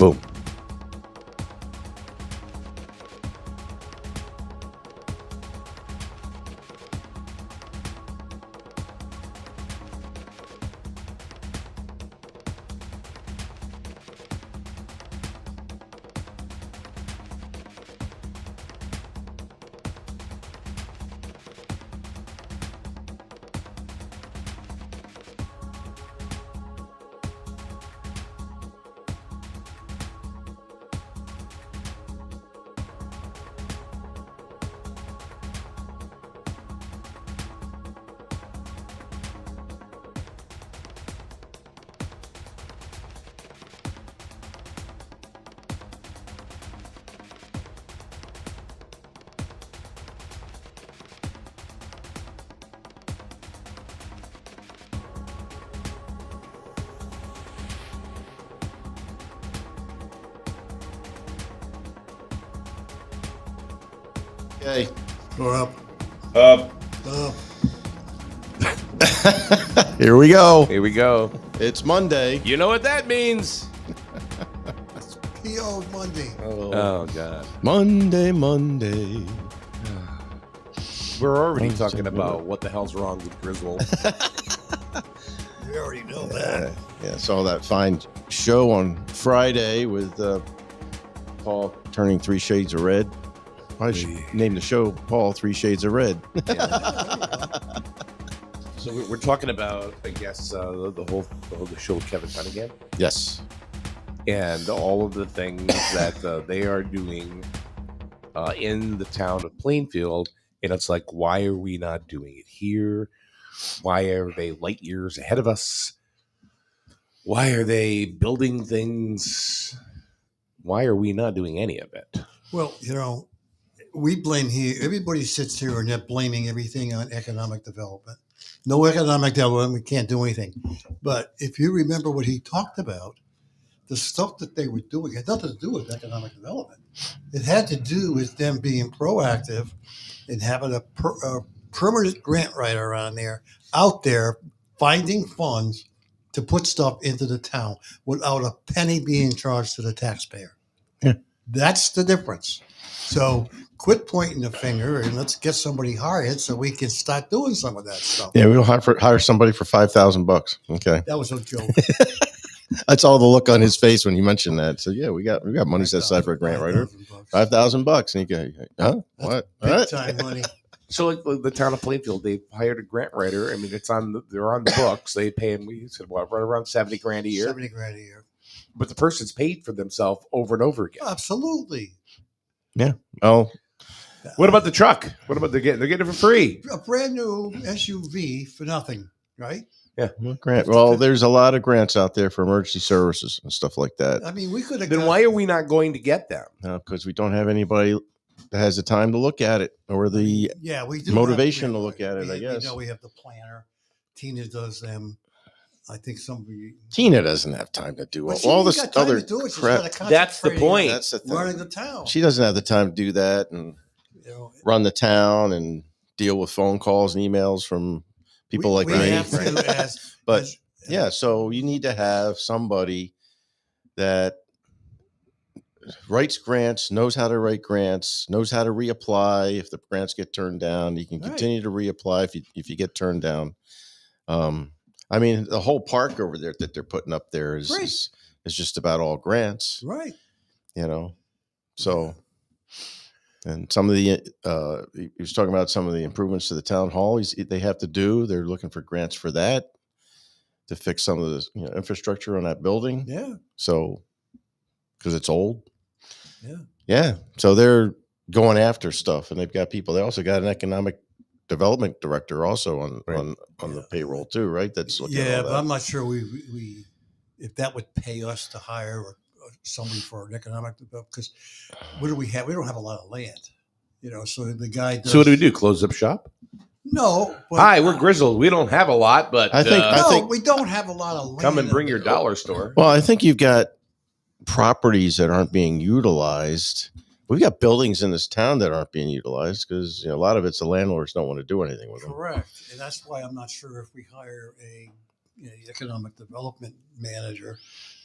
Boom. Okay. Or up. Up. Up. Here we go. Here we go. It's Monday. You know what that means? P.O. Monday. Oh God. Monday. We're already Wednesday, talking about what the hell's wrong with Griswold. We already know that. Yeah, saw that fine show on Friday with Paul turning 3 shades of red. I should name the show Paul 3 Shades of Red. So we're talking about, I guess, the show with Kevin Cunningham. Yes. And all of the things that they are doing in the town of Plainfield. And it's like, why are we not doing it here? Why are they light years ahead of us? Why are they building things? Why are we not doing any of it? Well, we blame here. Everybody sits here and they're blaming everything on economic development. No economic development, we can't do anything. But if you remember what he talked about, the stuff that they were doing had nothing to do with economic development. It had to do with them being proactive and having a permanent grant writer out there finding funds to put stuff into the town without a penny being charged to the taxpayer. Yeah. That's the difference. So quit pointing the finger and let's get somebody hired so we can start doing some of that stuff. Yeah, we'll hire somebody for $5,000. Okay. That was a joke. That's all the look on his face when you mentioned that. So yeah, we got money set aside for a grant writer. $5,000. And you go, huh? What? Big time money. So like the town of Plainfield, they hired a grant writer. I mean, they're on the books. They pay him, we said, right around $70,000 a year. $70,000 a year. But the person's paid for themselves over and over again. Absolutely. Yeah. Oh, What about the truck? What about they're getting it for free? A brand new SUV for nothing, right? what grant? Well, there's a lot of grants out there for emergency services and stuff like that. I mean, we could have. Then why are we not going to get them? Because we don't have anybody that has the time to look at it or the we do motivation to look at it, I guess. We have the planner. Tina does them. I think somebody. Tina doesn't have time to do But all she this ain't got time other to do it. She's crap. gotta That's the concentrate point. on That's the thing. running the town. She doesn't have the time to do that and run the town and deal with phone calls and emails from people like we me. have to right? but Yeah, so you need to have somebody that writes grants, knows how to write grants, knows how to reapply if the grants get turned down. You can continue to reapply if you get turned down. I mean, the whole park over there that they're putting up there is just about all grants, right. So, and some of the he was talking about some of the improvements to the town hall they have to do. They're looking for grants for that to fix some of the infrastructure on that building. Yeah. So, because it's old. Yeah. Yeah. So they're going after stuff, and they've got people. They also got an economic development director also on the payroll too, right? That's looking at all but that. I'm not sure we if that would pay us to hire somebody for an economic development, because what do we have? We don't have a lot of land, So the guy does. So what do we do? Close up shop? No. But, Hi, we're Grizzled. We don't have a lot, but I think we don't have a lot of land. come and bring your dollar store. Well, I think you've got properties that aren't being utilized. We've got buildings in this town that aren't being utilized because a lot of it's the landlords don't want to do anything with them. Correct. And that's why I'm not sure if we hire a economic development manager,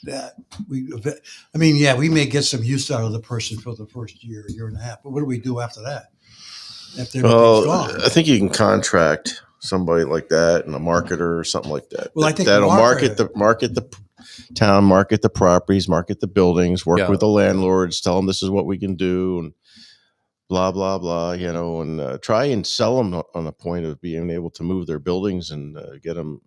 that we may get some use out of the person for the first year and a half, but what do we do after that? After everything's Well, gone? I think you can contract somebody like that and a marketer or something like that. Well, I think that'll market- market the town, market the properties, market the buildings, work Yeah. with the landlords, tell them this is what we can do, and blah blah blah. And try and sell them on a point of being able to move their buildings and get them,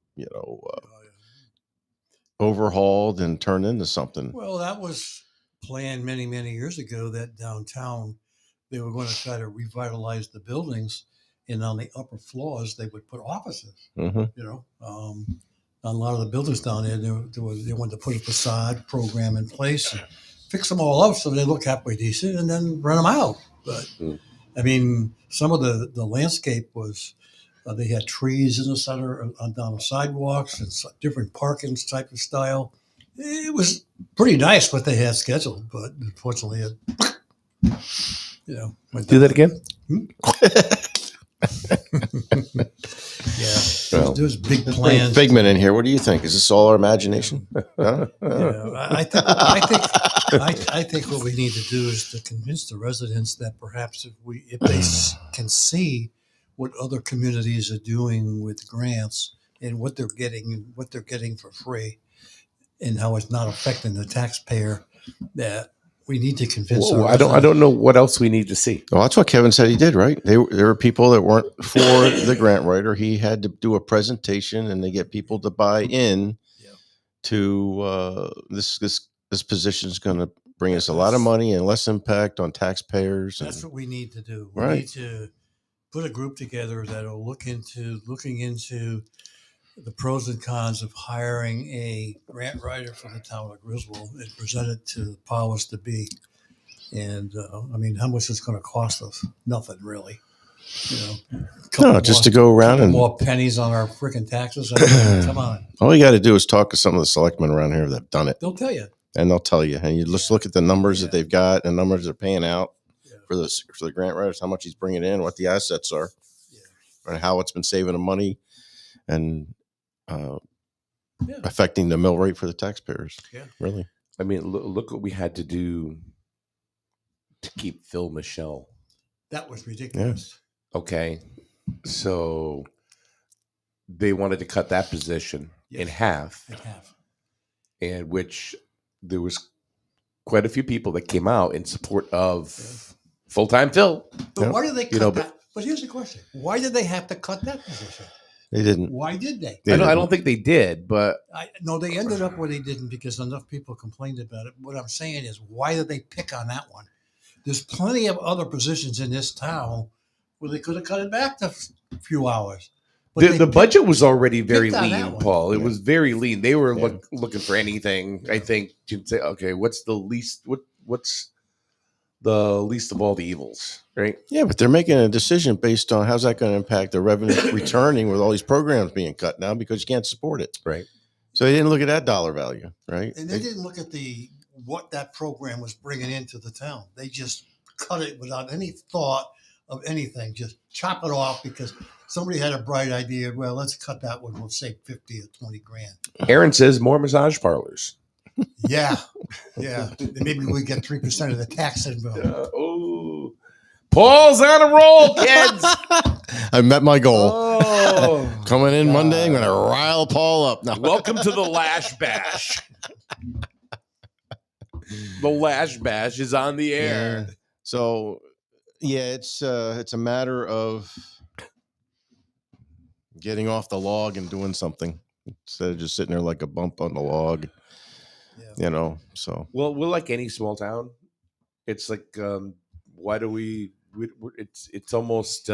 overhauled and turned into something. Well, that was planned many, many years ago, that downtown they were going to try to revitalize the buildings, and on the upper floors they would put offices. Hmm. A lot of the buildings down there, they wanted to put a facade program in place, and fix them all up so they look halfway decent, and then rent them out. But I mean, some of the landscape was, they had trees in the center, down the sidewalks, and different parkings type of style. It was pretty nice what they had scheduled, but unfortunately, went Do down. that again. Yeah, Well, there's big Bring plans. Figment in here. What do you think? Is this all our imagination? Huh? Yeah, I think what we need to do is to convince the residents that perhaps if they can see what other communities are doing with grants and what they're getting for free, and how it's not affecting the taxpayer, that we need to convince. Whoa, our I residents. don't know what else we need to see. Well, that's what Kevin said he did, right? There were people that weren't for the grant writer. He had to do a presentation and they get people to buy in Yeah. to this position is going to bring us a lot of money and less impact on taxpayers. That's what we need to do. We Right. need to put a group together that'll looking into the pros and cons of hiring a grant writer for the town of Griswold and present it to the powers to be. And how much is going to cost us? Nothing really. No, just to go around and more pennies on our freaking taxes. I mean, come on, all you got to do is talk to some of the selectmen around here that have done it, they'll tell you. and they'll tell you. And you just look at the numbers that Yeah. they've got and numbers they're paying out Yeah. for the grant writers, how much he's bringing in, what the assets are, Yeah. and how it's been saving them money and Yeah. affecting the mill rate for the taxpayers. Yeah. Really. I mean, look what we had to do to keep Phil Michelle. That was ridiculous. Okay, so they wanted to cut that position in Yes. half, They have. and which there was quite a few people that came out in support of full-time Phil. But Yeah. why did they cut know, that? But here's the question: why did they have to cut that position? They didn't. Why did they? They I didn't. don't think they did, but No, they ended up where they didn't because enough people complained about it. What I'm saying is, why did they pick on that one? There's plenty of other positions in this town where they could have cut it back to a few hours. But they the picked- budget was already very picked on that lean, one. Paul. It Yeah. was very lean. They were Yeah. looking for anything. I think to say, okay, what's the least? What's the least of all the evils, right? Yeah, but they're making a decision based on how's that going to impact the revenue returning with all these programs being cut now because you can't support it. Right. So they didn't look at that dollar value, right? And they didn't look at what that program was bringing into the town. They just cut it without any thought of anything. Just chop it off because somebody had a bright idea. Well, let's cut that one. We'll save 50 or 20 grand. Aaron says more massage parlors. Yeah, yeah. And maybe we get 3% of the tax involved. Oh, Paul's on a roll, kids. I met my goal. Oh, Coming in Monday, I'm God. going to rile Paul up. No. Welcome to the Lash Bash. The Lash Bash is on the air. Yeah. So, yeah, it's a matter of getting off the log and doing something instead of just sitting there like a bump on the log. Yeah. So Well, we're like any small town. It's like, why do it's almost,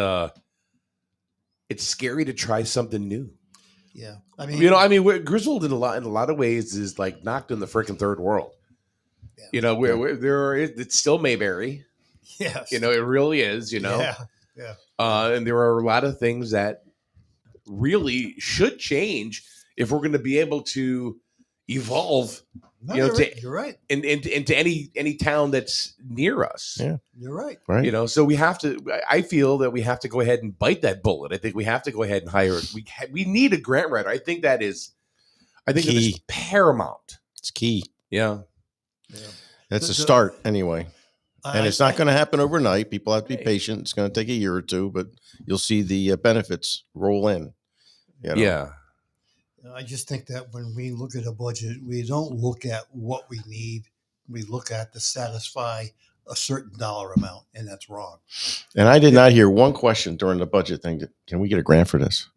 it's scary to try something new. Yeah. I mean, Griswold in a lot of ways is like knocked in the freaking third world. Yeah. It's still Mayberry. yes. It really is. Yeah. And there are a lot of things that really should change if we're going to be able to evolve No, You know, you're right. into any town that's near us. Yeah. You're right. right. So we have to. I feel that we have to go ahead and bite that bullet. I think we have to go ahead and hire. We need a grant writer. I think that is I think that is Key. paramount. It's key. Yeah. Yeah. That's The- a the- start anyway. And it's not going to happen overnight. People have to be Hey. patient. It's going to take a year or two, but you'll see the benefits roll in. You know? Yeah. I just think that when we look at a budget, we don't look at what we need. We look at to satisfy a certain dollar amount, and that's wrong. And I did not hear one question during the budget thing. Can we get a grant for this?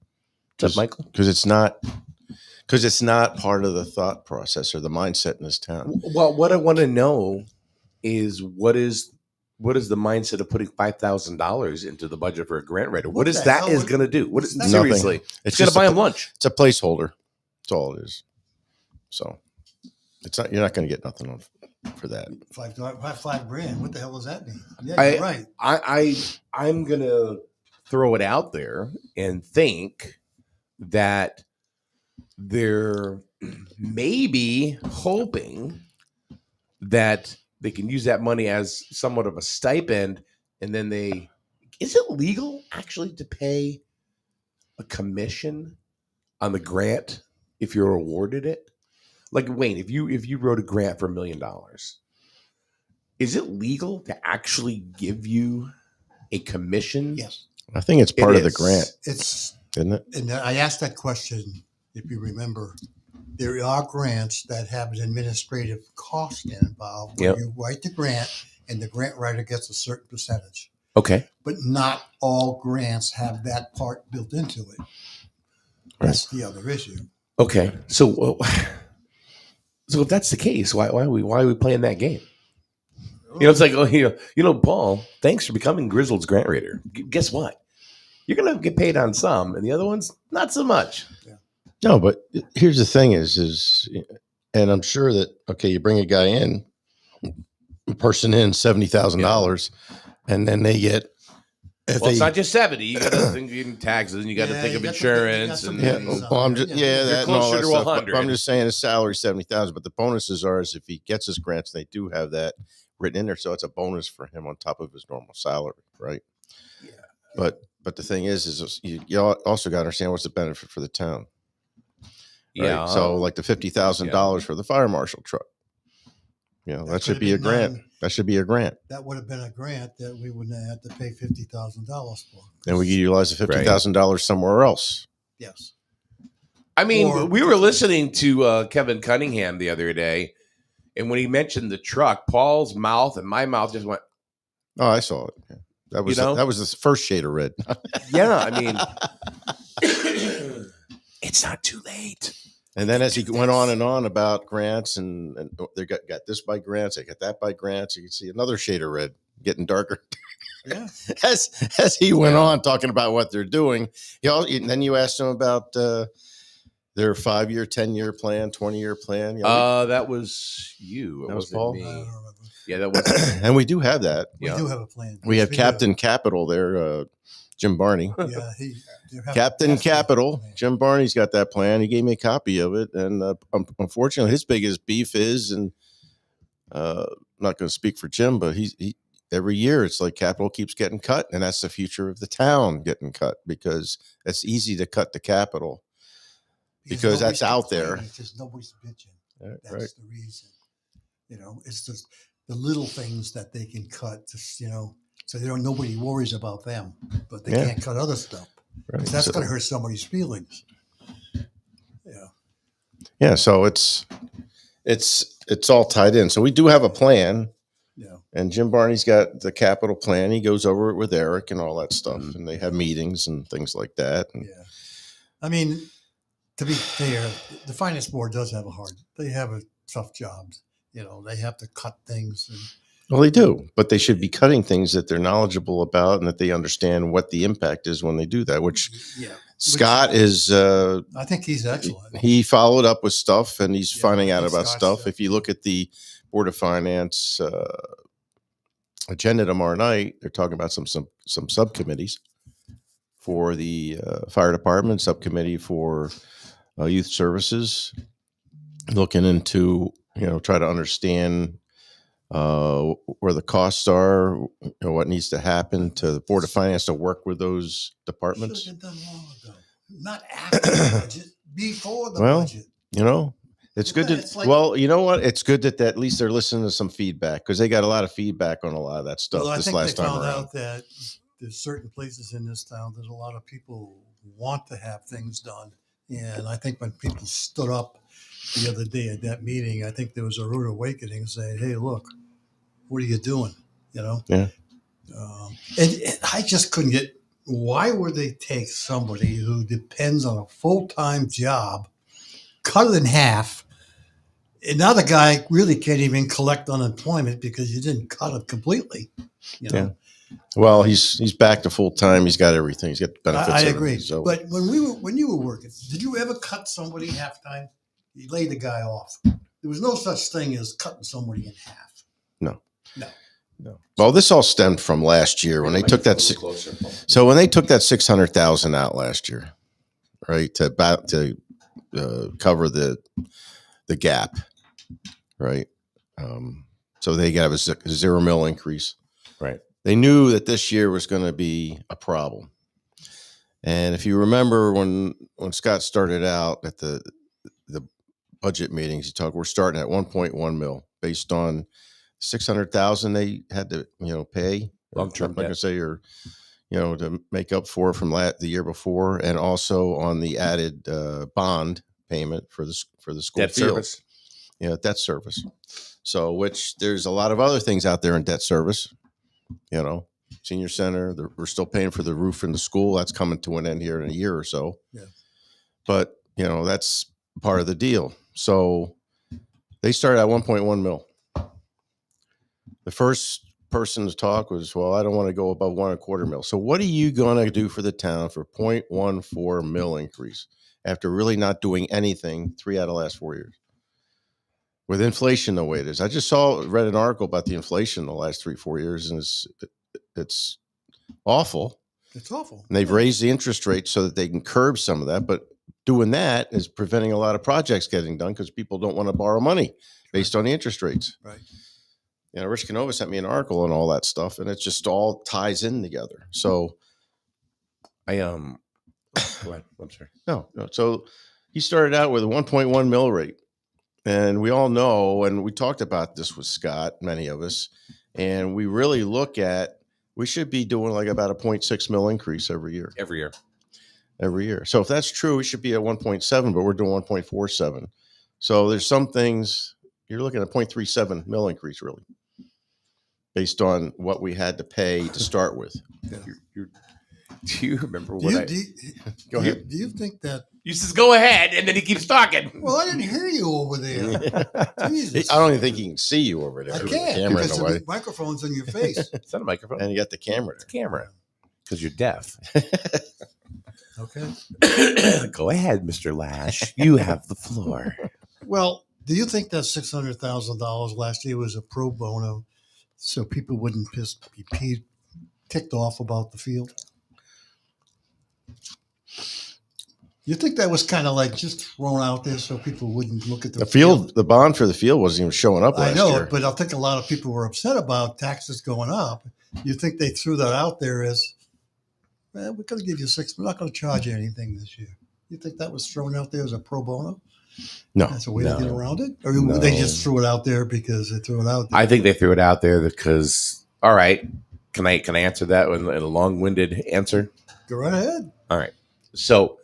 What's up, Michael? Because it's not part of the thought process or the mindset in this town. Well, what I want to know is what is the mindset of putting $5,000 into the budget for a grant writer? What What is the that hell is would- going to do? What is Nothing. seriously? It's going to just buy a, him lunch. It's a placeholder. That's all it is. So it's not. You're not going to get nothing for that. $5,000. What the hell does that mean? Yeah, I- you're right. I'm going to throw it out there and think that they're maybe hoping that they can use that money as somewhat of a stipend, and then is it legal actually to pay a commission on the grant if you're awarded it? Like, Wayne, if you wrote a grant for $1 million, is it legal to actually give you a commission? Yes, I think it's part It of the is. grant, it's. isn't it? And I asked that question, if you remember. There are grants that have an administrative cost involved where Yep. you write the grant and the grant writer gets a certain percentage. Okay. But not all grants have that part built into it. That's the other issue. Okay. So if that's the case, why are we playing that game? You know, it's like, Paul, thanks for becoming Grizzled's grant writer. Guess what? You're gonna get paid on some, and the other ones not so much. No, but here's the thing: is and I'm sure that you bring a guy in, person in $70,000, and then they get. It's not just 70. You got to think of taxes, and you got to think of you got insurance, some and Yeah, things well, I'm out there. just Yeah. that and all closer that to stuff. 100. But I'm just saying his salary 70,000, but the bonuses are as if he gets his grants, they do have that written in there, so it's a bonus for him on top of his normal salary, right? Yeah. But the thing is you also got to understand what's the benefit for the town. Right? yeah. So like the $50,000 for the fire marshal truck, that That should could be a have been grant. done. That should be a grant. That would have been a grant that we wouldn't have had to pay $50,000 for. And we could utilize the $50,000 somewhere else. Yes. I mean, Or- we were listening to Kevin Cunningham the other day, and when he mentioned the truck, Paul's mouth and my mouth just went, Oh, I saw it. Yeah. That was that was the first shade of red. yeah. I mean, it's not too late. And then as he went on and on about grants and they got this by grants, they got that by grants, you can see another shade of red getting darker. Yeah. as he went on talking about what they're doing. And then you asked him about their 5-year, 10-year plan, 20-year plan. That was you. It That was wasn't Paul? me. I don't remember. Yeah, that was. And we do have that. We Yeah. do have a plan. We have do. Captain Capital there, Jim Barney. Yeah, they're having Captain a task Capital, plan. Jim Barney's got that plan. He gave me a copy of it, and unfortunately, his biggest beef is, and I'm not going to speak for Jim, but he every year it's like capital keeps getting cut, and that's the future of the town getting cut because it's easy to cut the capital because that's nobody's out there. complaining, because nobody's bitching. That's Right. the reason. It's just the little things that they can cut. Just so nobody worries about them, but they Yeah. can't cut other stuff. Right. 'Cause that's So- going to hurt somebody's feelings. Yeah. yeah, so it's all tied in. So we do have a plan. Yeah. And Jim Barney's got the capital plan. He goes over it with Eric and all that stuff, Mhm. and they have meetings and things like that. And Yeah. I mean, to be fair, the finance board does have they have a tough job. They have to cut things. And, well, they do, but they should be cutting things that they're knowledgeable about and that they understand what the impact is when they do that. Which yeah. Scott is, I think he's excellent. he followed up with stuff and he's Yeah, finding out he's about got stuff. stuff. If you look at the Board of Finance agenda tomorrow night, they're talking about some subcommittees for the fire department, subcommittee for youth services, looking into try to understand where the costs are, what needs to happen to the Board of Finance to work with those Should departments. have been done long ago. Not after the budget, before the Well, budget. You know, it's good to. It's like- Well, you know what? It's good that at least they're listening to some feedback because they got a lot of feedback on a lot of that stuff Well, I this think last they time found around. out that there's certain places in this town that a lot of people want to have things done. And I think when people stood up the other day at that meeting, I think there was a rude awakening saying, hey, look, what are you doing? You know? Yeah. And I just couldn't get, why would they take somebody who depends on a full-time job, cut it in half, and now the guy really can't even collect unemployment because you didn't cut it completely. You know? Well, he's back to full time. He's got everything. He's got the benefits. I everything. agree. So, But when you were working, did you ever cut somebody half time? You laid the guy off. There was no such thing as cutting somebody in half. no. Well, this all stemmed from last year when they took that. So when they took that 600,000 out last year, right, to cover the gap, right. So they got a $0 mil increase. Right. They knew that this year was going to be a problem. And if you remember when Scott started out at the budget meetings, he talked, we're starting at 1.1 mil based on 600,000 they had to, pay Long-term like I debt. say, or, to make up for from the year before. And also on the added bond payment for the school Debt field. service. Debt service. So, which there's a lot of other things out there in debt service, senior center, we're still paying for the roof in the school. That's coming to an end here in a year or so. Yeah. But, that's part of the deal. So they started at 1.1 mil. The first person to talk was, well, I don't want to go above 1.25 mil. So what are you going to do for the town for 0.14 mil increase after really not doing anything 3 out of the last 4 years? With inflation the way it is. I just read an article about the inflation the last 3-4 years, and it's awful. It's awful. And they've raised the interest rate so that they can curb some of that. But doing that is preventing a lot of projects getting done because people don't want to borrow money based on the interest rates. Right. Rich Canova sent me an article and all that stuff, and it just all ties in together. So Go ahead. I'm sorry. no. So he started out with a 1.1 mil rate. And we all know, and we talked about this with Scott, many of us, and we really look at, we should be doing like about a 0.6 mil increase every year. Every year. So if that's true, we should be at 1.7, but we're doing 1.47. So there's some things, you're looking at 0.37 mil increase really, based on what we had to pay to start with. Yeah. Do you remember Do what you, I... do you, Go do you- ahead. do you think that? You says go ahead, and then he keeps talking. Well, I didn't hear you over there. Jesus. I don't even think he can see you over there. I with the can't camera in because the the way. microphone's in your face. It's not a microphone. And you got the camera It's a camera. Because you're deaf. Okay. Go ahead, Mr. Lash. You have the floor. Well, do you think that $600,000 last year was a pro bono, so people wouldn't be ticked off about the field? You think that was kind of like just thrown out there so people wouldn't look at The field, the bond for the field wasn't even showing up last I know, year. but I think a lot of people were upset about taxes going up. You think they threw that out there as, well, we're going to give you $6. We're not going to charge you anything this year. You think that was thrown out there as a pro bono? No. That's a way No. to get around it? Or No. they just threw it out there because they threw it out there? I think they threw it out there because, all right, can I answer that in a long-winded answer? Go right ahead. All right. So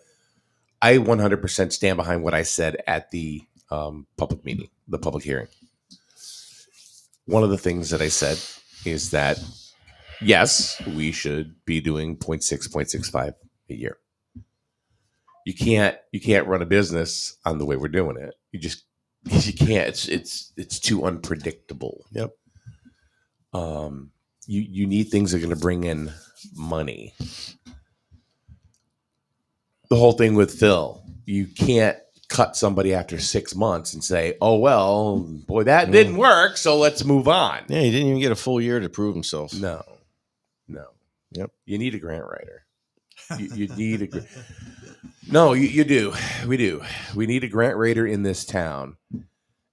I 100% stand behind what I said at the public meeting, the public hearing. One of the things that I said is that, yes, we should be doing 0.6, 0.65 a year. You can't run a business on the way we're doing it. You can't. It's too unpredictable. Yep. You need things that are going to bring in money. The whole thing with Phil, you can't cut somebody after 6 months and say, oh, well, boy, that didn't work, so let's move on. Yeah, he didn't even get a full year to prove himself. No. Yep. You need a grant writer. You need a No, you do. We do. We need a grant writer in this town.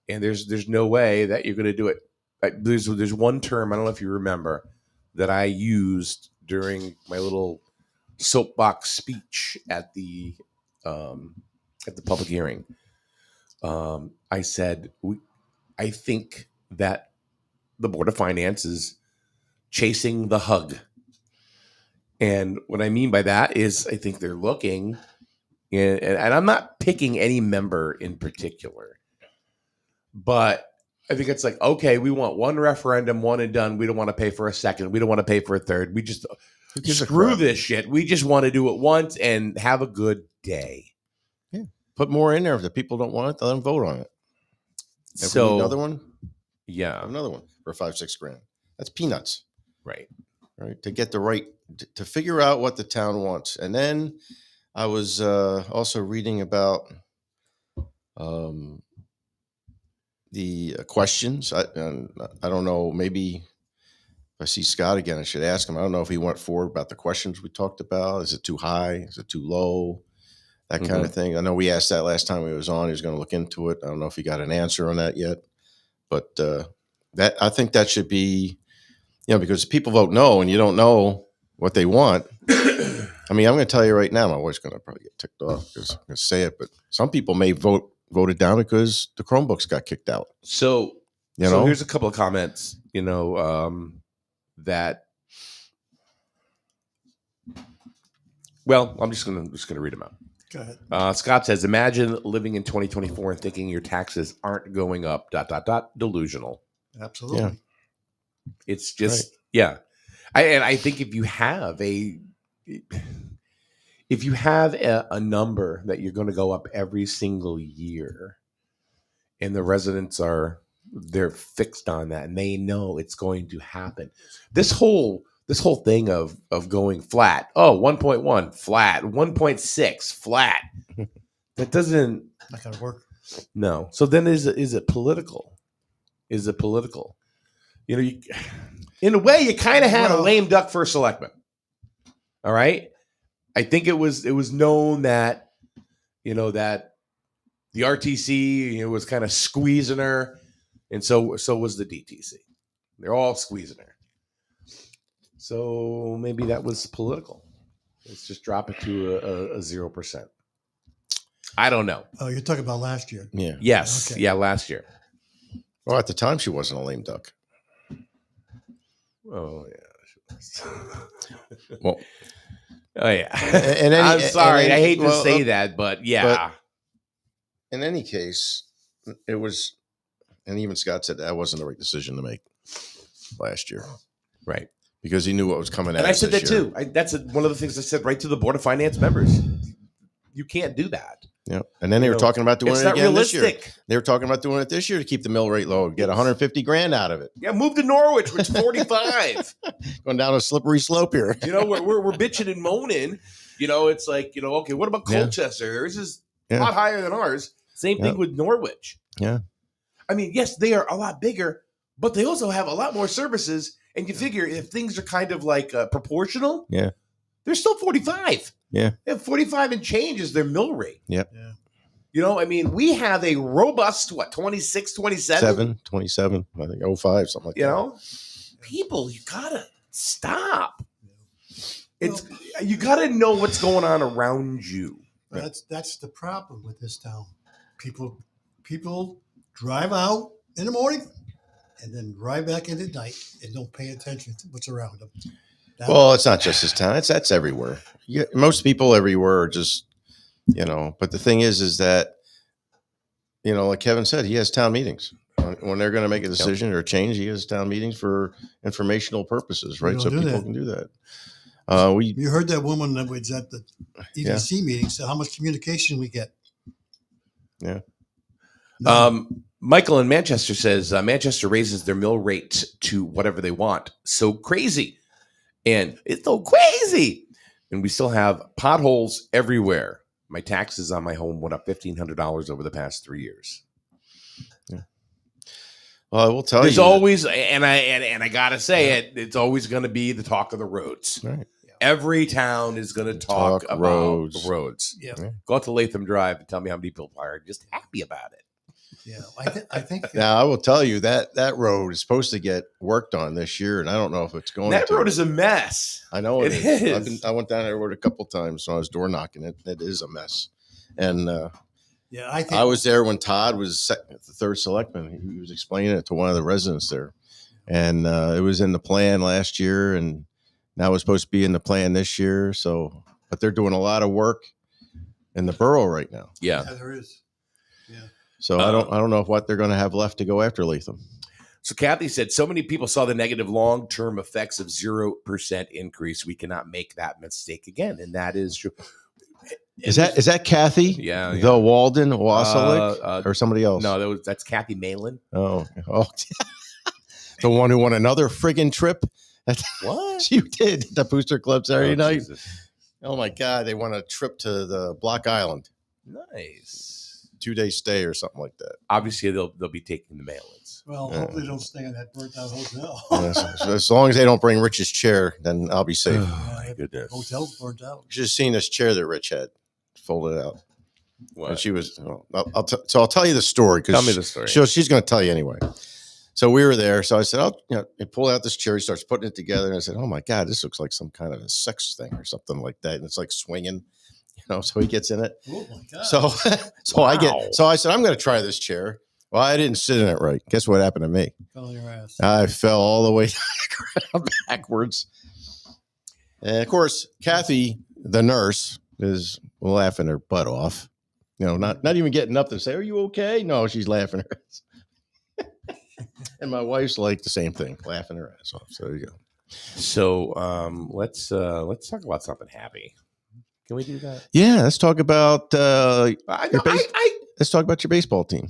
And there's no way that you're going to do it. There's one term, I don't know if you remember, that I used during my little soapbox speech at the public hearing. I said, I think that the Board of Finance is chasing the hug. And what I mean by that is I think they're looking, and I'm not picking any member in particular, but I think it's like, okay, we want one referendum, one and done. We don't want to pay for a second. We don't want to pay for a third. We just Who gives a screw crap? this shit. We just want to do it once and have a good day. Yeah. Put more in there. If the people don't want it, let them vote on it. If we need So another one, yeah, another one for $5-6 grand. That's peanuts, right. right? To get the right to figure out what the town wants. And then I was also reading about the questions. I don't know. Maybe if I see Scott again, I should ask him. I don't know if he went forward about the questions we talked about. Is it too high? Is it too low? That kind of thing. I know we asked that last time he was on. He was going to look into it. I don't know if he got an answer on that yet. But that I think that should be, because people vote no and you don't know what they want. I mean, I'm going to tell you right now, my wife's going to probably get ticked off because I'm going to say it, but some people may vote it down because the Chromebooks got kicked out. So here's a couple of comments, that. Well, I'm just gonna read them out. Go ahead. Scott says, "Imagine living in 2024 and thinking your taxes aren't going up. ... Delusional. Absolutely. Yeah. It's just I think if you have a number that you're going to go up every single year, and the residents they're fixed on that and they know it's going to happen. This whole thing of going flat. Oh, 1.1 flat, 1.6 flat. That doesn't Not gonna work. No. So then is it political? Is it political? In a way, you kind of had a lame duck for a selectman. All right. I think it was known that, that the RTC was kind of squeezing her, and so was the DTC. They're all squeezing her. So maybe that was political. Let's just drop it to a 0%. I don't know. Oh, you're talking about last year. Yeah. Yes. Okay. Yeah, last year. Well, at the time, she wasn't a lame duck. Oh, yeah. Well, oh, yeah. I'm I'm sorry. I hate to say that, but yeah. But in any case, it was, and even Scott said that wasn't the right decision to make last year. Right. Because he knew what was coming at And I us said this that year. too. That's one of the things I said right to the Board of Finance members. You can't do that. Yeah. And then they were talking about doing It's it not again this year. realistic. They were talking about doing it this year to keep the mill rate low, get 150 grand out of it. Yeah, move to Norwich, which is 45. Going down a slippery slope here. We're bitching and moaning. It's like, okay, what about Colchester? Yours is a lot higher than ours. Same thing with Norwich. Yeah. I mean, yes, they are a lot bigger, but they also have a lot more services. And you figure if things are kind of like proportional, they're still 45. Yeah. They have 45 and change is their mill rate. Yep. Yeah. We have a robust, 26, 27? 27, I think, 05, something like that. People, you gotta stop. You gotta know what's going on around you. That's the problem with this town. People drive out in the morning and then drive back in at night and don't pay attention to what's around them. Well, it's not just this town. That's everywhere. Most people everywhere are just, but the thing is that, like Kevin said, he has town meetings. When they're going to make a decision or a change, he has town meetings for informational purposes, right? So people can do that. You heard that woman that was at the EDC meeting said how much communication we get. Yeah. Michael in Manchester says Manchester raises their mill rate to whatever they want. So crazy. And it's so crazy. And we still have potholes everywhere. My taxes on my home went up $1,500 over the past 3 years. Yeah. Well, I will tell There's you. There's always, and I gotta say it's always going to be the talk of the roads. Right. Every town is going to talk about roads. the roads. Yeah. Go out to Latham Drive and tell me how many people are just happy about it. Yeah, I think. Now I will tell you that road is supposed to get worked on this year, and I don't know if it's going. That to. road is a mess. I know it is. I went down that road a couple times when I was door knocking. It is a mess, and Yeah, I think I was there when Todd was the third selectman. He was explaining it to one of the residents there, and it was in the plan last year, and now it's supposed to be in the plan this year. So, but they're doing a lot of work in the borough right now. Yeah. there is. Yeah. So I don't know what they're going to have left to go after Latham. So Kathy said, so many people saw the negative long-term effects of 0% increase. We cannot make that mistake again. And that is true. Is that Kathy? Yeah. The Walden Wasilick or somebody else? No, that's Kathy Malin. Oh, the one who won another friggin' trip. What? You did the Booster Club Saturday night. Jesus. Oh my God, they won a trip to the Block Island. Nice. 2-day stay or something like that. Obviously, they'll be taking the mail-ins. Well, hopefully they don't stay in that burnt out hotel. So as long as they don't bring Rich's chair, then I'll be safe. Oh, my goodness. Hotel's burnt out. You should have seen this chair that Rich had folded out. What? And she was. I'll tell you the story. Tell me the story. She's going to tell you anyway. So we were there. So I said, I pulled out this chair. He starts putting it together, and I said, oh my God, this looks like some kind of a sex thing or something like that. And it's like swinging, So he gets in it. Oh my God. So I said, I'm going to try this chair. Well, I didn't sit in it right. Guess what happened to me? Fell on your ass. I fell all the way backwards. And of course, Kathy, the nurse, is laughing her butt off. Not even getting up to say, "Are you okay?" No, she's laughing her ass. And my wife's like the same thing, laughing her ass off. So there you go. So let's talk about something happy. Can we do that? Yeah, let's talk about I let's talk about your baseball team.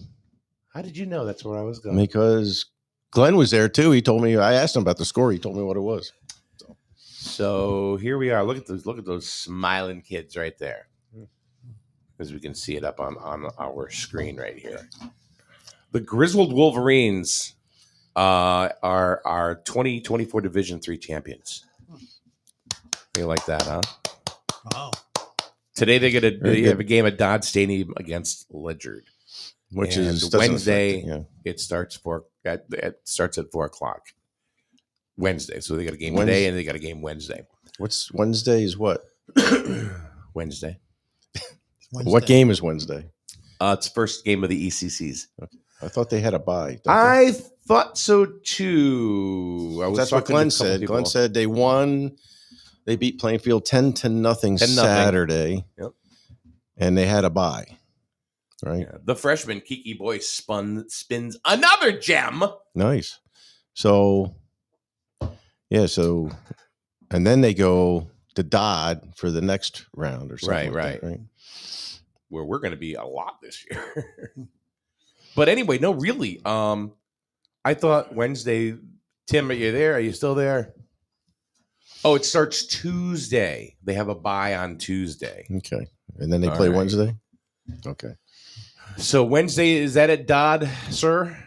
How did you know that's where I was going? Because Glenn was there too. He told me. I asked him about the score. He told me what it was. So here we are. Look at those smiling kids right there. As we can see it up on our screen right here. The Griswold Wolverines are our 2024 Division III champions. You like that, huh? Wow. Today they have a game at Dodge Stadium against Ledyard, Which and is Wednesday. It starts at 4:00 Wednesday. So they got a game today and they got a game Wednesday. What's Wednesday is what? Wednesday. What game is Wednesday? It's first game of the ECCs. Okay. I thought they had a bye. I thought so too. That's what Glenn said. Glenn said they won. They beat Plainfield 10-0 Saturday. Yep. And they had a bye. Right. Yeah. The freshman Kiki Boy spins another gem. Nice. So, and then they go to Dodd for the next round or something. Right. Where we're going to be a lot this year. But anyway, no, really. I thought Wednesday. Tim, are you there? Are you still there? Oh, it starts Tuesday. They have a bye on Tuesday. Okay. And then they play Wednesday? Okay. So Wednesday, is that at Dodd, sir?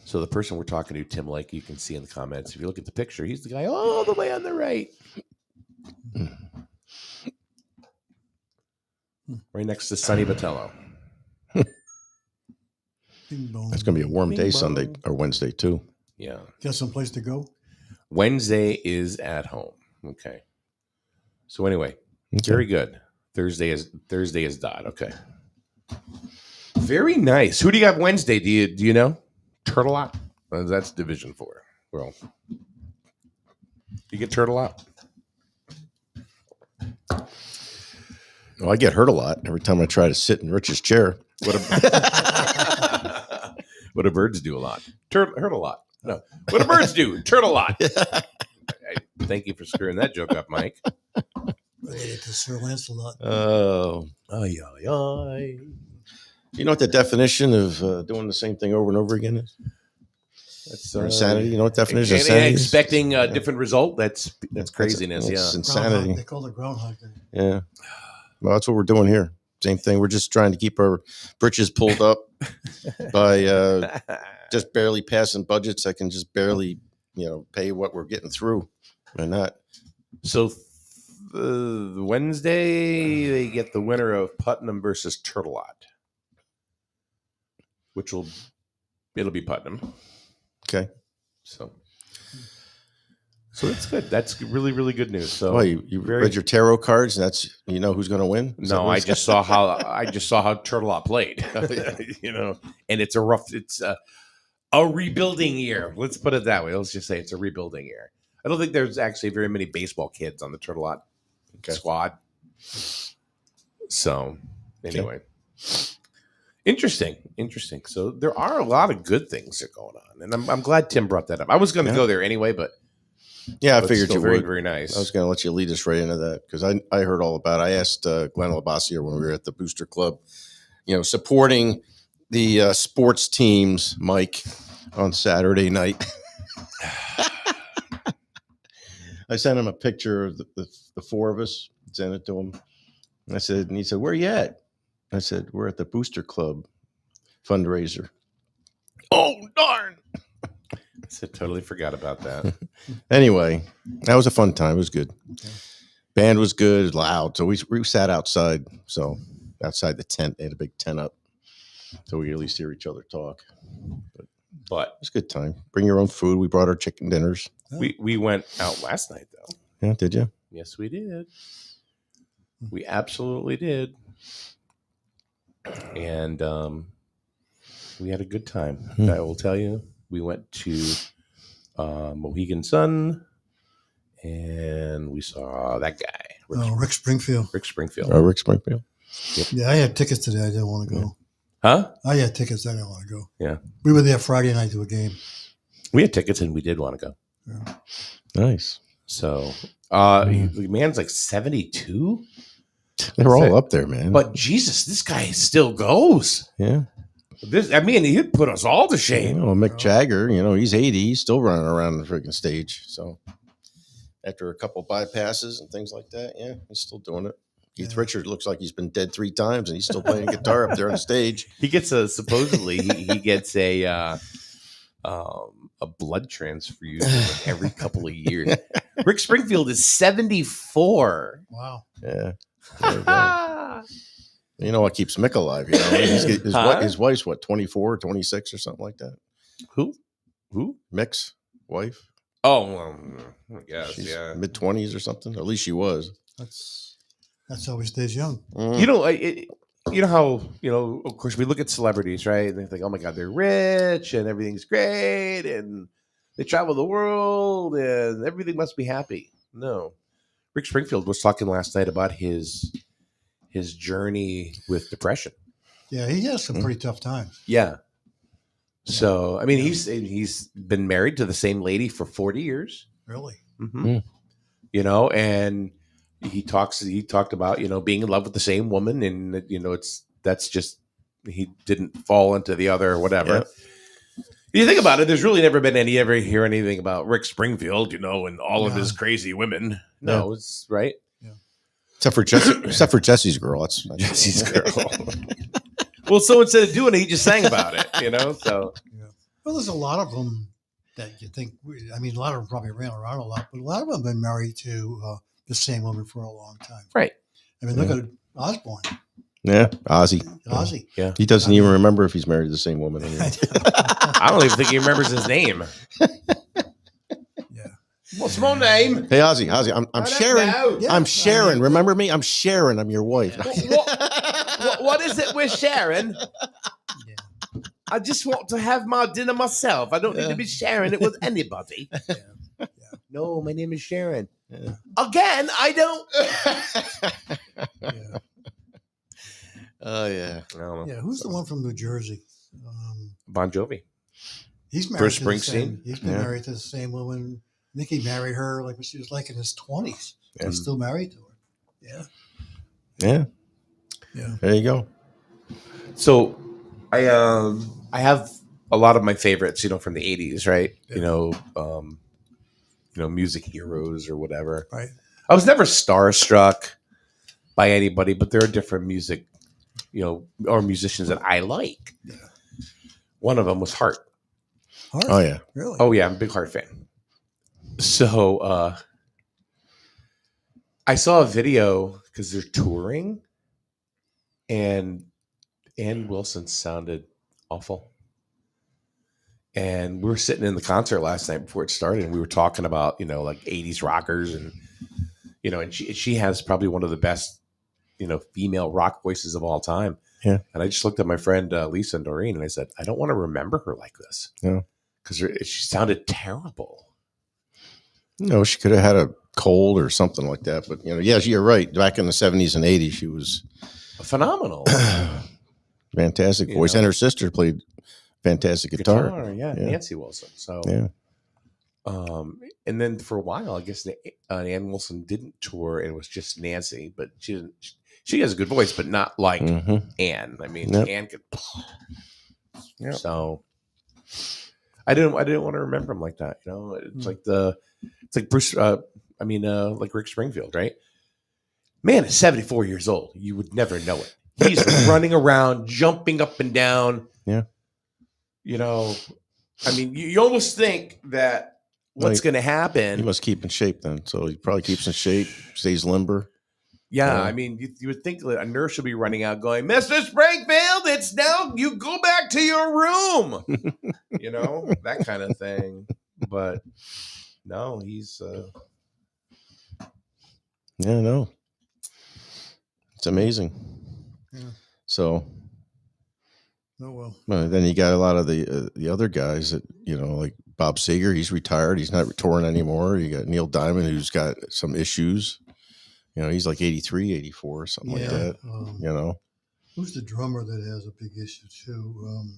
So the person we're talking to, Tim Lake, you can see in the comments. If you look at the picture, he's the guy all the way on the right. Right next to Sonny Botello. It's going to be a warm day Sunday or Wednesday too. Yeah. Got someplace to go? Wednesday is at home. Okay. So anyway, very good. Thursday is Dodd. Okay. Very nice. Who do you have Wednesday? Do you know? Turtle Lot? That's Division 4. Well, you get Turtle Lot? Well, I get hurt a lot every time I try to sit in Rich's chair. What do birds do a lot? Hurt a lot. No. What do birds do? Turtle a lot. Thank you for screwing that joke up, Mike. Related to Sir Lancelot. Oh. Ay. You know what the definition of doing the same thing over and over again is? That's insanity. You know what definition of insanity is? Expecting a different result. That's craziness. It's yeah. insanity. They call it Groundhog Day. Yeah. Well, that's what we're doing here. Same thing. We're just trying to keep our britches pulled up by just barely passing budgets that can just barely, pay what we're getting through and not. So Wednesday, they get the winner of Putnam versus Turtle Lot, it'll be Putnam. Okay. So So that's good. That's really, really good news. So Well, you very- read your tarot cards, and that's who's going to win. Is that No, what I it's- just saw how Turtelot played. And it's a rebuilding year. Let's put it that way. Let's just say it's a rebuilding year. I don't think there's actually very many baseball kids on the Turtelot squad. So anyway, interesting. So there are a lot of good things that are going on, and I'm glad Tim brought that up. I was going to go there anyway, but Yeah, I but figured still you very, would. very nice. I was going to let you lead us right into that because I heard all about it. I asked Glenn Labassiere when we were at the Booster Club, supporting the sports teams, Mike, on Saturday night. I sent him a picture of the four of us, sent it to him. And he said, "Where you at?" I said, "We're at the Booster Club fundraiser." Oh darn! I totally forgot about that. Anyway, that was a fun time. It was good. Band was good, loud. So we sat outside. So outside the tent, they had a big tent up, so we could at least hear each other talk. But It was a good time. Bring your own food. We brought our chicken dinners. we went out last night though. Yeah, did you? Yes, we did. We absolutely did. And we had a good time. I will tell you. We went to Mohegan Sun, and we saw that guy, Rick Springfield. Rick Springfield. Rick Springfield. Yeah, I had tickets today. I didn't want to go. Huh? I had tickets. I didn't want to go. Yeah. We were there Friday night to a game. We had tickets, and we did want to go. Yeah. Nice. So the man's like 72. They're all up there, man. But Jesus, this guy still goes. yeah. He put us all to shame. Mick Jagger, he's 80. He's still running around the freaking stage. So after a couple bypasses and things like that, yeah, he's still doing it. Keith Richards looks like he's been dead 3 times and he's still playing guitar up there on stage. He gets supposedly he gets a blood transfusion every couple of years. Rick Springfield is 74. Wow. Yeah. There you go. You know what keeps Mick alive? His wife's what, 24, 26 or something like that? Who? Mick's wife? Oh, well, I guess, She's yeah. mid-20s or something. At least she was. That's how he stays young. You know, you know how, of course, we look at celebrities, right? And they think, oh my God, they're rich and everything's great and they travel the world and everything must be happy. No. Rick Springfield was talking last night about his journey with depression. Yeah, he has some pretty tough times. Yeah. So, I mean, he's been married to the same lady for 40 years. Really? Mm-hmm. And he talked about, being in love with the same woman and, that's just, he didn't fall into the other or whatever. Yep. You think about it, there's really never been ever hear anything about Rick Springfield, and all of his crazy women. No, it's right. Yeah. Except for Jesse's girl. That's Jesse's girl. Well, so instead of doing it, he just sang about it, so. Yeah. Well, there's a lot of them that you think, a lot of them probably ran around a lot, but a lot of them have been married to the same woman for a long time. Right. I mean, look at Osborne. Yeah, Ozzy. Ozzy. Yeah. He doesn't even remember if he's married to the same woman anymore. I don't even think he remembers his name. Yeah. What's my name? Hey, Ozzy, I'm Sharon. Yeah, I'm Sharon. Remember me? I'm Sharon. I'm your wife. What is it with Sharon? Yeah. I just want to have my dinner myself. I don't need to be sharing it with anybody. Yeah. No, my name is Sharon. Yeah. Again, I don't. Yeah. Oh, yeah. I don't know. Yeah. Who's the one from New Jersey? Bon Jovi. He's married Bruce to the Springsteen? same. He's been Yeah. married to the same woman. I think he married her like when she was like in his 20s. Yeah. He's still married to her. Yeah. Yeah. Yeah. There you go. So I have a lot of my favorites, from the 80s, right? Yeah. Music heroes or whatever. Right. I was never starstruck by anybody, but there are different music, or musicians that I like. Yeah. One of them was Heart. Hard. Oh, yeah. Really? Oh yeah, I'm a big Heart fan. So I saw a video because they're touring, and Ann Wilson sounded awful. And we were sitting in the concert last night before it started, and we were talking about, like 80s rockers, and and she has probably one of the best, female rock voices of all time. Yeah. And I just looked at my friend Lisa and Doreen, and I said, I don't want to remember her like this. Yeah. Because she sounded terrible. She could have had a cold or something like that. But yes, you're right. Back in the 70s and 80s, she was Phenomenal. fantastic voice, and her sister played fantastic guitar. Yeah, Nancy Wilson. So yeah. And then for a while, I guess Ann Wilson didn't tour, and it was just Nancy. But she didn't. She has a good voice, but not like Ann. I mean, Ann could. Yep. So I didn't want to remember him like that. It's like Bruce. Like Rick Springfield, right? Man is 74 years old. You would never know it. He's running around, jumping up and down. Yeah. You almost think that what's going to happen. He must keep in shape then. So he probably keeps in shape, stays limber. Yeah. You would think that a nurse should be running out going, Mr. Springfield, it's now, you go back to your room. That kind of thing. But no, he's. Yeah, no. It's amazing. Yeah. So. Oh, well. Then you got a lot of the other guys that, like Bob Seger, he's retired. He's not touring anymore. You got Neil Diamond, who's got some issues. He's like 83, 84, something like that. Who's the drummer that has a big issue too?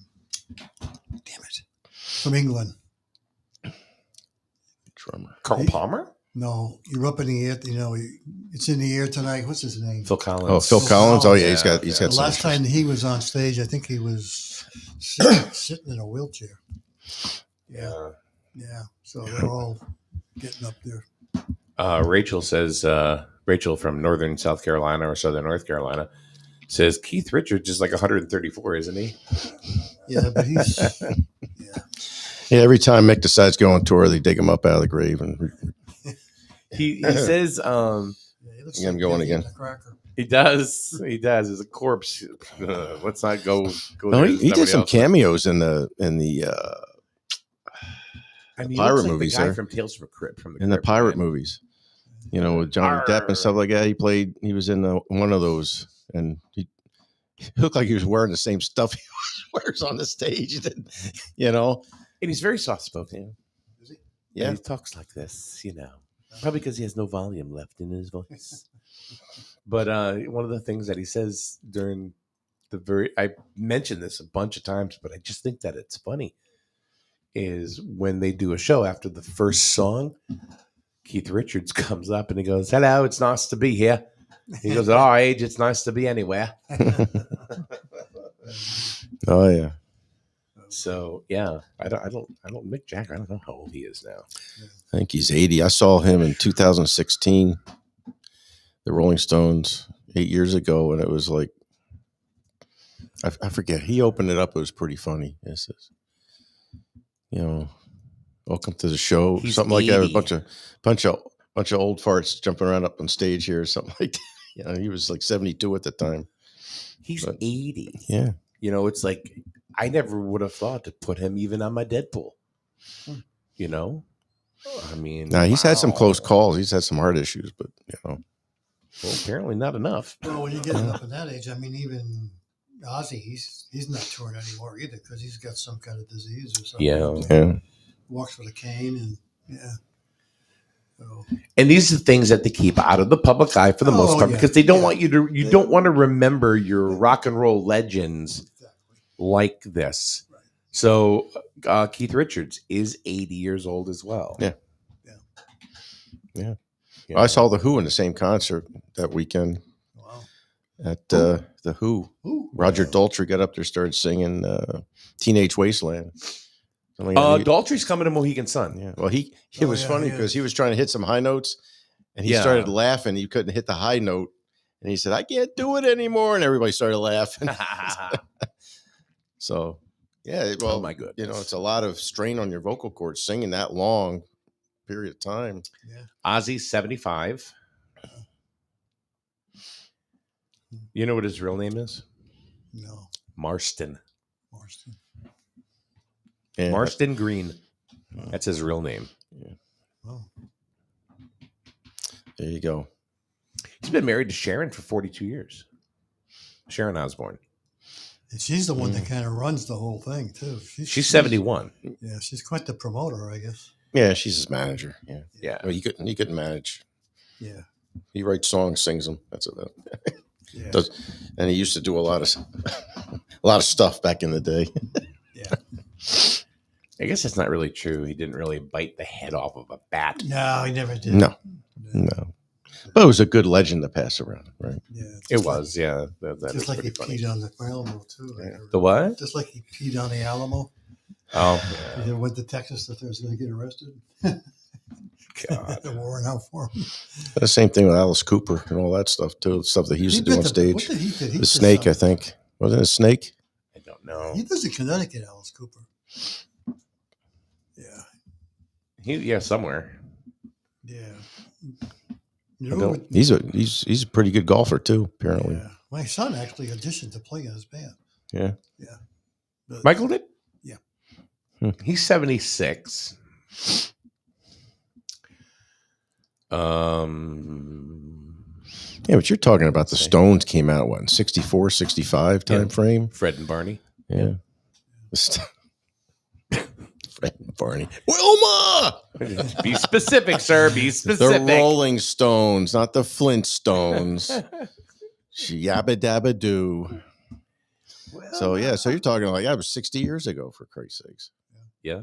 Damn it. From England. Drummer. Carl Palmer? No, you're up in the air. It's in the air tonight. What's his name? Phil Collins. Oh, Phil Collins. Oh, yeah, he's got. The some last issues. time he was on stage, I think he was sitting in a wheelchair. Yeah. Yeah. So they're all getting up there. Rachel says, Rachel from Northern South Carolina or Southern North Carolina says Keith Richards is like 134, isn't he? Yeah, but he's. Yeah, every time Mick decides to go on tour, they dig him up out of the grave and. He says, he looks I'm going again. He does. He's a corpse. Let's not go. No, he did some cameos in the pirate movies. The guy from Tales from the Crypt. In the pirate movies, with Johnny Depp and stuff like that. He was in one of those, and he looked like he was wearing the same stuff he wears on the stage. And he's very soft spoken. Is he? Yeah, and he talks like this, probably because he has no volume left in his voice. But one of the things that he says during I mentioned this a bunch of times, but I just think that it's funny, is when they do a show after the first song, Keith Richards comes up and he goes, "Hello, it's nice to be here." He goes, "At our age, it's nice to be anywhere." Oh yeah. So yeah, I don't Mick Jagger. I don't know how old he is now. I think he's 80. I saw him in 2016, the Rolling Stones, 8 years ago, and it was like, I forget. He opened it up. It was pretty funny. It says, welcome to the show, He's something 80. Like that. A bunch of old farts jumping around up on stage here, or something like that. He was like 72 at the time. He's 80. Yeah. It's like, I never would have thought to put him even on my Deadpool. He's had some close calls. He's had some heart issues, but well, apparently not enough. Well, when you get up in that age, even Ozzy, he's not touring anymore either because he's got some kind of disease or something. Yeah. Walks with a cane and So. And these are things that they keep out of the public eye for the most part because they don't want you to. You don't want to remember your rock and roll legends like this. Right. So Keith Richards is 80 years old as well. Yeah. I saw the Who in the same concert that weekend. Wow. At the Who. Roger Daltrey got up there, started singing "Teenage Wasteland." Daltrey's coming to Mohegan Sun. Yeah. Well, it was funny because he was trying to hit some high notes, and he started laughing. He couldn't hit the high note, and he said, "I can't do it anymore," and everybody started laughing. So, yeah. Well, oh my goodness. It's a lot of strain on your vocal cords singing that long period of time. Yeah. Ozzy's 75. You know what his real name is? No. Marston. Yeah. Marston Green. That's his real name. Oh. There you go. He's been married to Sharon for 42 years. Sharon Osbourne. And she's the one that kind of runs the whole thing too. She's 71. Yeah, she's quite the promoter, I guess. Yeah, she's his manager. Yeah. Yeah. Well, he couldn't manage. Yeah. He writes songs, sings them. That's it. Yeah. And he used to do a lot of stuff back in the day. Yeah. I guess that's not really true. He didn't really bite the head off of a bat. No, he never did. No. But it was a good legend to pass around, right? Yeah. It was, yeah. That Just is like he pretty funny. peed on the Alamo too. Yeah. The what? Just like he peed on the Alamo. Oh, He went to Texas that they was going to get arrested. God. The warrant out for him. The same thing with Alice Cooper and all that stuff too. Stuff that he used to do on What stage. did he do? He The did Snake, I something. think. Wasn't it a snake? I don't know. He lives in Connecticut, Alice Cooper. Yeah. Somewhere. Yeah. I You know, don't- He's a pretty good golfer too, apparently. yeah. My son actually auditioned to play in his band. Yeah. Yeah. But, Michael did? Yeah. He's 76. Yeah, but you're talking about the Stones came out, what, in 64, 65 time Yeah. frame? Fred and Barney. Yeah. Fred and Barney. Wilma! Be specific, sir. Be specific. The Rolling Stones, not the Flintstones. Yabba dabba doo. So, yeah, so you're talking like, that was 60 years ago, for Christ's sakes. Yeah.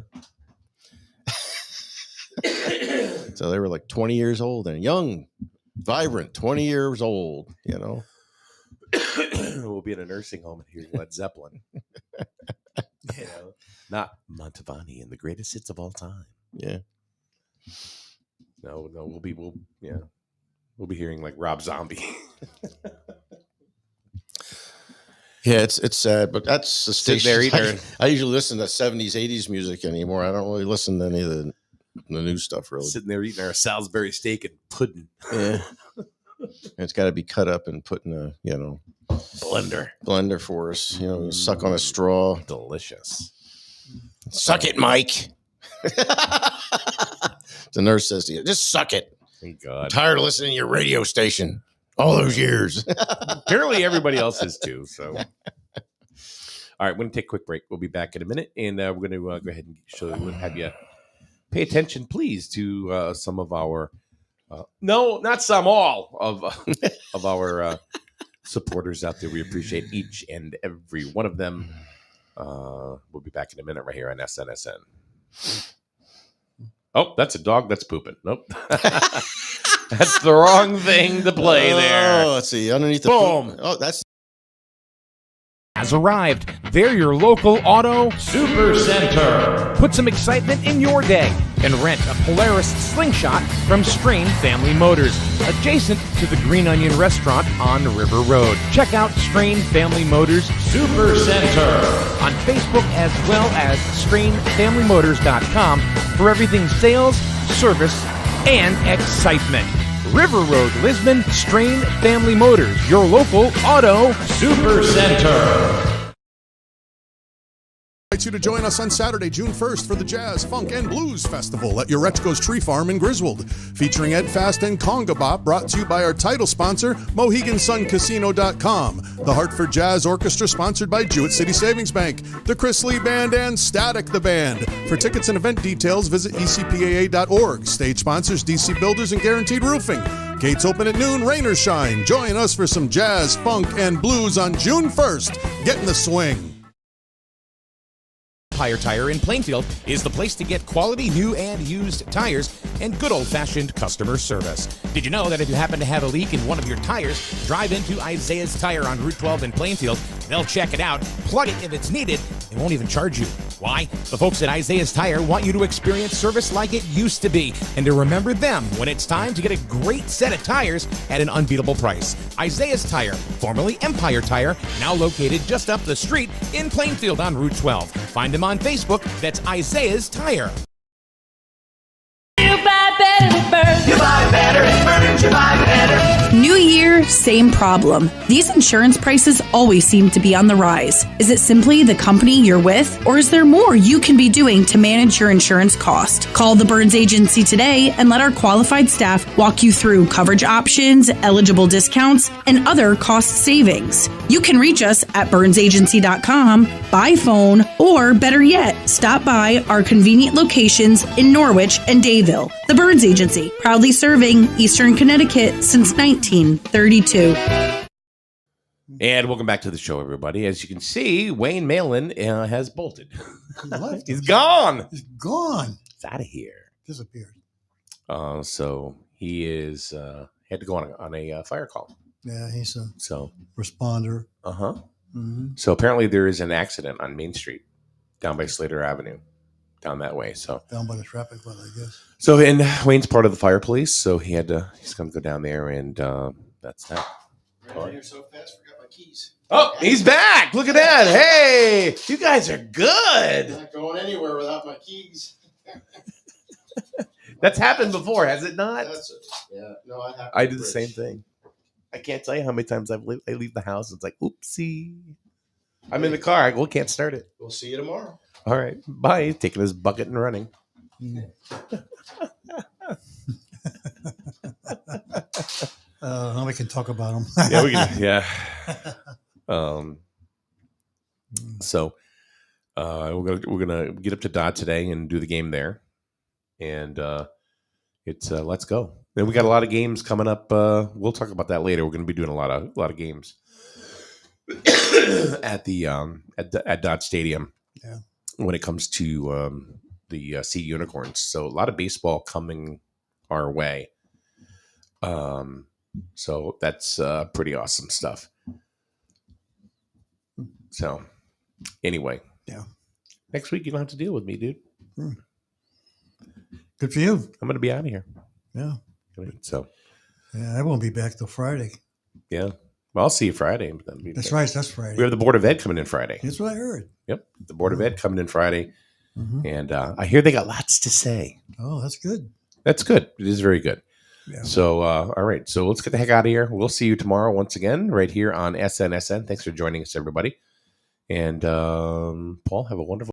So they were like 20 years old and young, vibrant, 20 years old, you know? We'll be in a nursing home and hear Led Zeppelin. You know, not Mantovani and the greatest hits of all time. Yeah. No, we'll be hearing like Rob Zombie. Yeah, it's sad, but that's the Sitting station. there eating I usually listen to 70s, 80s music anymore. I don't really listen to any of the new stuff, really. Sitting there eating our Salisbury steak and pudding. Yeah. It's got to be cut up and put in a, blender for us. Suck on a straw. Delicious. Suck it, Mike. The nurse says to you, just suck it. Thank I'm God. tired of listening to your radio station all those years. Apparently everybody else is too. So, all right, we're going to take a quick break. We'll be back in a minute, and we're going to go ahead and have you pay attention, please, to some of our no, not some, all of our supporters out there. We appreciate each and every one of them. We'll be back in a minute right here on SNSN. Oh, that's a dog that's pooping. Nope. That's the wrong thing to play there. Oh, let's see. Underneath the Boom. Oh, that's Has arrived. They're your local auto super center. Put some excitement in your day and rent a Polaris Slingshot from Strain Family Motors, adjacent to the Green Onion Restaurant on River Road. Check out Strain Family Motors Super Center on Facebook as well as strainfamilymotors.com for everything sales, service, and excitement. River Road, Lisbon, Strain Family Motors, your local auto super center. I invite you to join us on Saturday, June 1st for the Jazz, Funk, and Blues Festival at Urechko's Tree Farm in Griswold, featuring Ed Fast and Conga Bop, brought to you by our title sponsor, MoheganSunCasino.com, the Hartford Jazz Orchestra, sponsored by Jewett City Savings Bank, the Chris Lee Band, and Static the Band. For tickets and event details, visit ecpaa.org. Stage sponsors, DC Builders and Guaranteed Roofing. Gates open at noon, rain or shine. Join us for some jazz, funk, and blues on June 1st. Get in the swing. Empire Tire in Plainfield is the place to get quality new and used tires and good old-fashioned customer service. Did you know that if you happen to have a leak in one of your tires, drive into Isaiah's Tire on Route 12 in Plainfield. They'll check it out, plug it if it's needed, and won't even charge you. Why? The folks at Isaiah's Tire want you to experience service like it used to be and to remember them when it's time to get a great set of tires at an unbeatable price. Isaiah's Tire, formerly Empire Tire, now located just up the street in Plainfield on Route 12. Find them on Facebook. That's Isaiah's Tire. You buy better at Burns. You buy better at Burns. You buy better. New year, same problem. These insurance prices always seem to be on the rise. Is it simply the company you're with, or is there more you can be doing to manage your insurance cost? Call the Burns Agency today and let our qualified staff walk you through coverage options, eligible discounts, and other cost savings. You can reach us at burnsagency.com, by phone, or better yet, stop by our convenient locations in Norwich and Dayville. The Burns Agency, proudly serving Eastern Connecticut since 1932. And welcome back to the show, everybody. As you can see, Wayne Malin has bolted. He left. He's gone. He's gone. He's out of here. Disappeared. So he is had to go on a fire call. Yeah, he's a So responder. Mm-hmm. So apparently there is an accident on Main Street down by Slater Avenue, down that way. So Down by the traffic light, I guess. So, and Wayne's part of the fire police, so he's going to go down there, and that's that. Ran here so fast, forgot my keys. Oh, he's back! Look at that! Hey, you guys are good. Not going anywhere without my keys. That's happened before, has it not? Yeah, no, I have. I do the same thing. I can't tell you how many times I leave the house. It's like, oopsie. I'm in the car. I can't start it. We'll see you tomorrow. All right, bye. He's taking his bucket and running. Now we can talk about him. Yeah, we can. Yeah. So we're gonna get up to Dodd today and do the game there, and it's let's go. And we got a lot of games coming up. We'll talk about that later. We're gonna be doing a lot of games at the at Dodd Stadium. Yeah. When it comes to the Sea Unicorns, so a lot of baseball coming our way. So that's pretty awesome stuff. So anyway, Yeah. next week you don't have to deal with me, dude. Good for you. I'm going to be out of here. Yeah. So Yeah, I won't be back till Friday. yeah, well, I'll see you Friday. That's right. That's Friday. We have the Board of Ed coming in Friday. That's what I heard. Yep, the Board of Ed coming in Friday, Mhm. and I hear they got lots to say. Oh, that's good. That's good. It is very good. Yeah. So, all right. So let's get the heck out of here. We'll see you tomorrow once again, right here on SNSN. Thanks for joining us, everybody. And Paul, have a wonderful